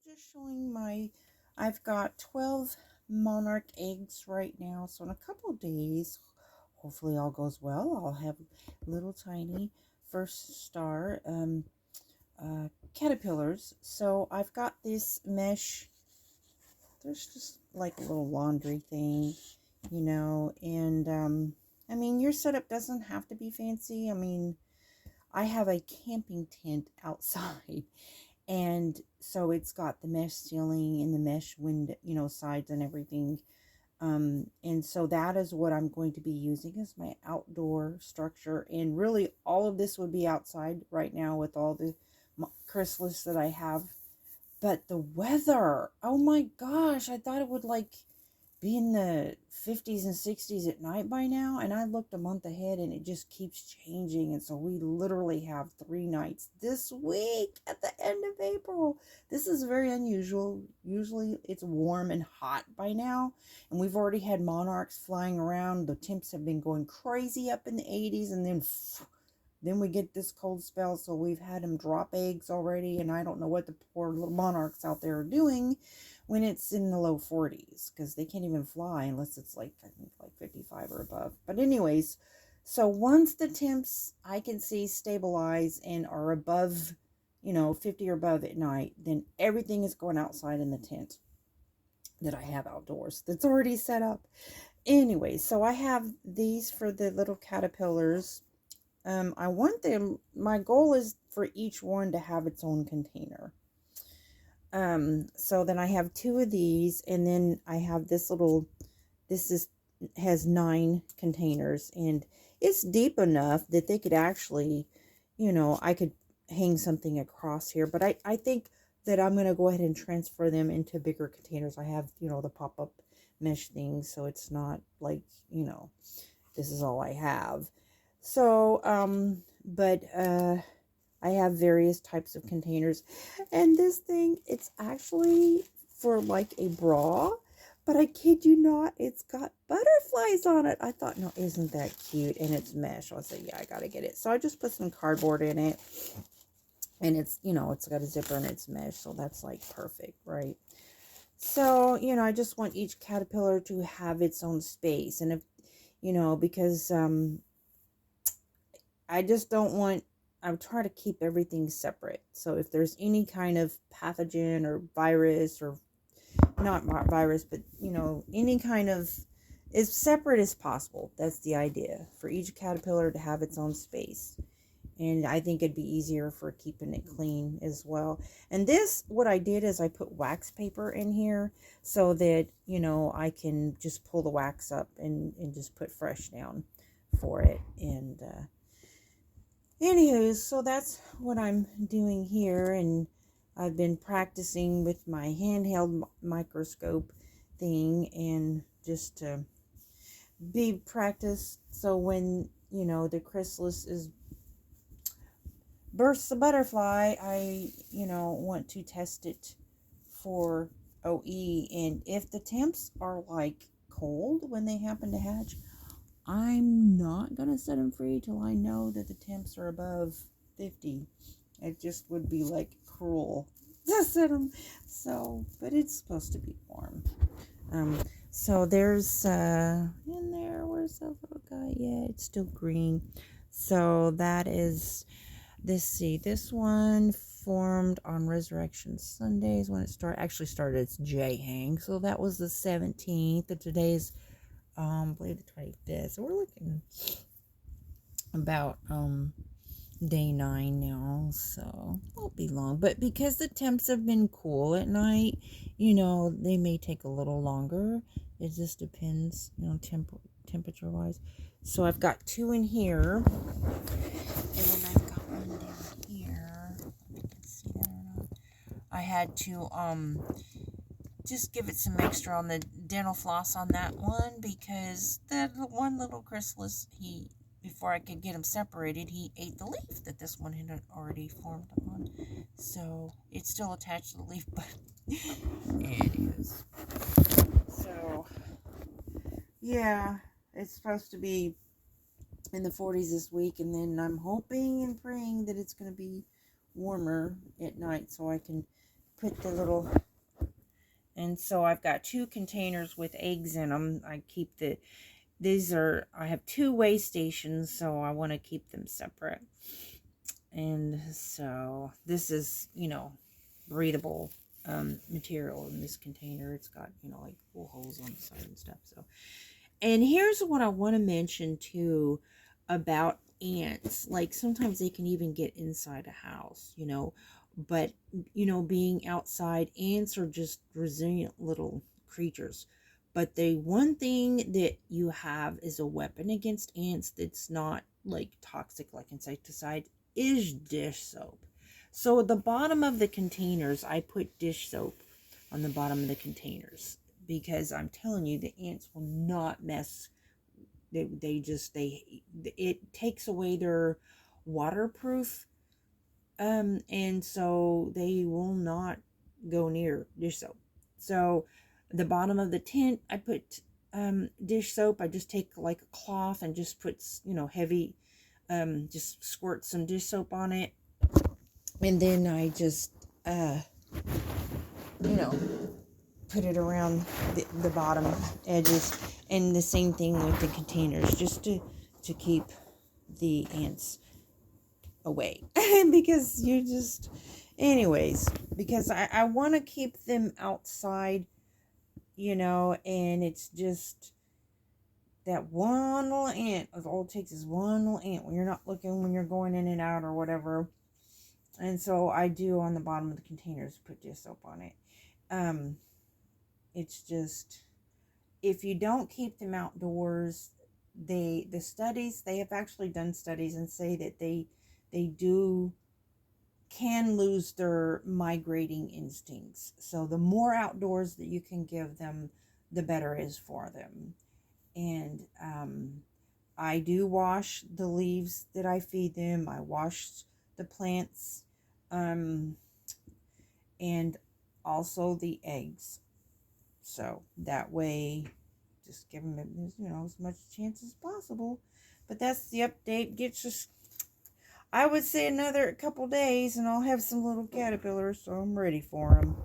just showing I've got 12 Monarch eggs right now. So in a couple of days, hopefully all goes well, I'll have little tiny first star caterpillars. So I've got this mesh. There's just like a little laundry thing, and I mean, your setup doesn't have to be fancy. I mean, I have a camping tent outside. And so it's got the mesh ceiling and the mesh window, sides and everything. And so that is what I'm going to be using as my outdoor structure. And really all of this would be outside right now with all the chrysalis that I have. But the weather, oh my gosh, I thought it would be in the 50s and 60s at night by now, and I looked a month ahead and it just keeps changing. And so we literally have 3 nights this week at the end of April. This is very unusual. Usually it's warm and hot by now, and we've already had monarchs flying around. The temps have been going crazy up in the 80s, and then we get this cold spell. So we've had them drop eggs already, and I don't know what the poor little monarchs out there are doing when it's in the low 40s, because they can't even fly unless it's I think 55 or above. But anyways, so once the temps I can see stabilize and are above 50 or above at night, then everything is going outside in the tent that I have outdoors that's already set up. Anyway, so I have these for the little caterpillars. I want them, my goal is for each one to have its own container. So then I have 2 of these, and then I have this has 9 containers, and it's deep enough that they could actually, I could hang something across here. But I think that I'm going to go ahead and transfer them into bigger containers. I have, the pop-up mesh thing, so it's not this is all I have. So, I have various types of containers, and this thing, it's actually for a bra, but I kid you not, it's got butterflies on it. I thought, no, isn't that cute? And it's mesh. I said, yeah, I gotta get it. So I just put some cardboard in it, and it's, it's got a zipper and it's mesh, so that's perfect, right? So, I just want each caterpillar to have its own space, and if, because, I just don't want, I'm trying to keep everything separate. So if there's any kind of pathogen or virus, or not virus, but any kind of, as separate as possible. That's the idea, for each caterpillar to have its own space. And I think it'd be easier for keeping it clean as well. And this, what I did is I put wax paper in here so that, I can just pull the wax up and just put fresh down for it. And, anywho, so that's what I'm doing here, and I've been practicing with my handheld microscope thing, and just to be practiced, so when, the chrysalis bursts a butterfly, I, want to test it for OE, and if the temps are cold when they happen to hatch, I'm not going to set them free till I know that the temps are above 50. It just would be cruel to set them. So, but it's supposed to be warm. So there's, in there, where's that little guy? Yeah, it's still green. So that is, let's see, this one formed on Resurrection Sundays when it actually started its J-hang. So that was the 17th, and today's I believe the 25th. So we're looking about day 9 now, so it won't be long. But because the temps have been cool at night, they may take a little longer. It just depends, temperature wise. So I've got 2 in here, and then I've got one down here. If you can see that or not. I had to just give it some extra on the dental floss on that one, because that one little chrysalis, before I could get him separated, he ate the leaf that this one had already formed on. So it's still attached to the leaf, but it is. So yeah, it's supposed to be in the 40s this week, and then I'm hoping and praying that it's going to be warmer at night, so I can put the little, and so I've got 2 containers with eggs in them. I keep I have 2 weigh stations, so I want to keep them separate. And so this is, breathable material in this container. It's got, like little holes on the side and stuff. So, and here's what I want to mention too about ants. Like sometimes they can even get inside a house, but being outside, ants are just resilient little creatures. But the one thing that you have is a weapon against ants that's not like toxic like insecticide is dish soap. So at the bottom of the containers, I put dish soap on the bottom of the containers because I'm telling you, the ants will not mess. It takes away their waterproof, and so they will not go near dish soap. So the bottom of the tent, I put dish soap. I just take like a cloth and just put heavy, just squirt some dish soap on it, and then I just put it around the bottom edges, and the same thing with the containers, just to keep the ants away. Because because I want to keep them outside, and it's just that one little ant. All it takes is one little ant when you're not looking, when you're going in and out or whatever. And so I do on the bottom of the containers put dish soap on it. It's just, if you don't keep them outdoors, they have actually done studies and say that they can lose their migrating instincts. So the more outdoors that you can give them, the better it is for them. And I do wash the leaves that I feed them. I wash the plants, and also the eggs. So that way, just give them as much chance as possible. But that's the update. I would say another couple days, and I'll have some little caterpillars, so I'm ready for them.